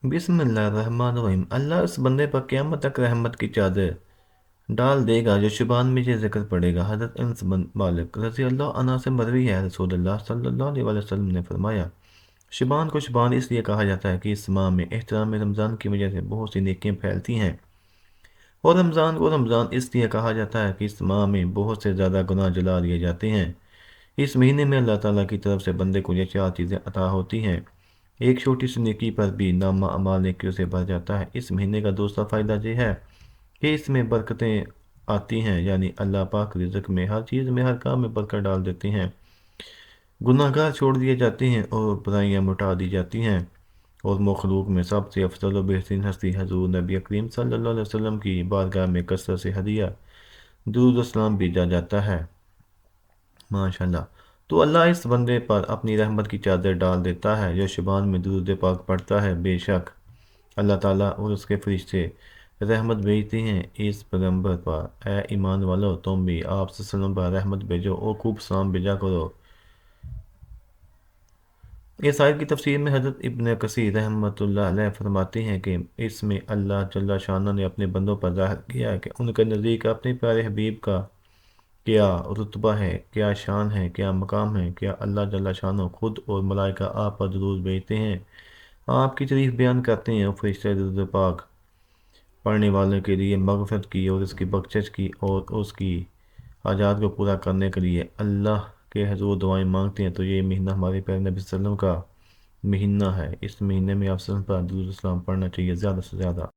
बिस्मिल्लाहिर्रहमानिर्रहीम। अल्लाह उस बंदे पर क़यामत तक रहमत की चादर डाल देगा जो शुबान में ये ज़िक्र पड़ेगा। हज़रत अनस बिन मालिक रज़ी अल्लाह अन्हु से मरवी है, रसूलुल्लाह सल्लल्लाहु अलैहि वसल्लम ने फरमाया, शुबान को शुबान इसलिए कहा जाता है कि इस माह में एहतराम रमज़ान की वजह से बहुत सी नेकियां फैलती हैं, और रमज़ान को रमज़ान इसलिए कहा जाता है कि इस माह में बहुत से ज़्यादा गुनाह जला दिए जाते हैं। इस महीने में अल्लाह ताला की तरफ से बंदे को ये चार चीज़ें अता होती हैं। एक छोटी सी नेकी पर भी नामा अमाल नेकियों से भर जाता है। इस महीने का दूसरा फ़ायदा ये है कि इसमें बरकतें आती हैं, यानी अल्लाह पाक रिज़्क़ में, हर चीज़ में, हर काम में बरकत डाल देते हैं। गुनाहगार छोड़ दिए जाते हैं और बुराइयां मिटा दी जाती हैं, और मखलूक में सबसे अफजल व बेहतरीन हस्ती हज़ूर नबी करीम सल्लल्लाहु अलैहि वसल्लम की बारगाह में कसरत से हदिया दुरूद व सलाम भेजा जाता है। माशाल्लाह। तो अल्लाह इस बंदे पर अपनी रहमत की चादर डाल देता है जो शुबान में दुरूद पाक पढ़ता है। बेशक अल्लाह ताला और उसके फरिश्ते रहमत भेजते हैं इस पैगंबर पर। ए ईमान वालो, तुम भी आप सल्लल्लाहु अलैहि वसल्लम पर रहमत भेजो और खूब सलाम भेजा करो। इस आयत की तफसीर में हज़रत इब्न कसीर रहमतुल्लाह अलैह फरमाते हैं कि इसमें अल्लाह जल्ला शाना ने अपने बंदों पर ज़ाहिर किया है कि उनके नज़दीक अपने प्यारे हबीब का क्या रुतबा है, क्या शान है, क्या मकाम है। क्या अल्लाह जल्ला शानो खुद और मलाइका आप पर दुरूद भेजते हैं, आपकी तारीफ बयान करते हैं, और फरिश्ते दुरूद पाक पढ़ने वालों के लिए मगफरत की और उसकी बख्शिश की और उसकी हाजात को पूरा करने के लिए अल्लाह के हजूर दुआएं मांगते हैं। तो ये महीना हमारे प्यारे नबी सल्लल्लाहु अलैहि वसल्लम का महीना है। इस महीने में आप सब पर दुरूद सलाम पढ़ना चाहिए ज़्यादा से ज़्यादा।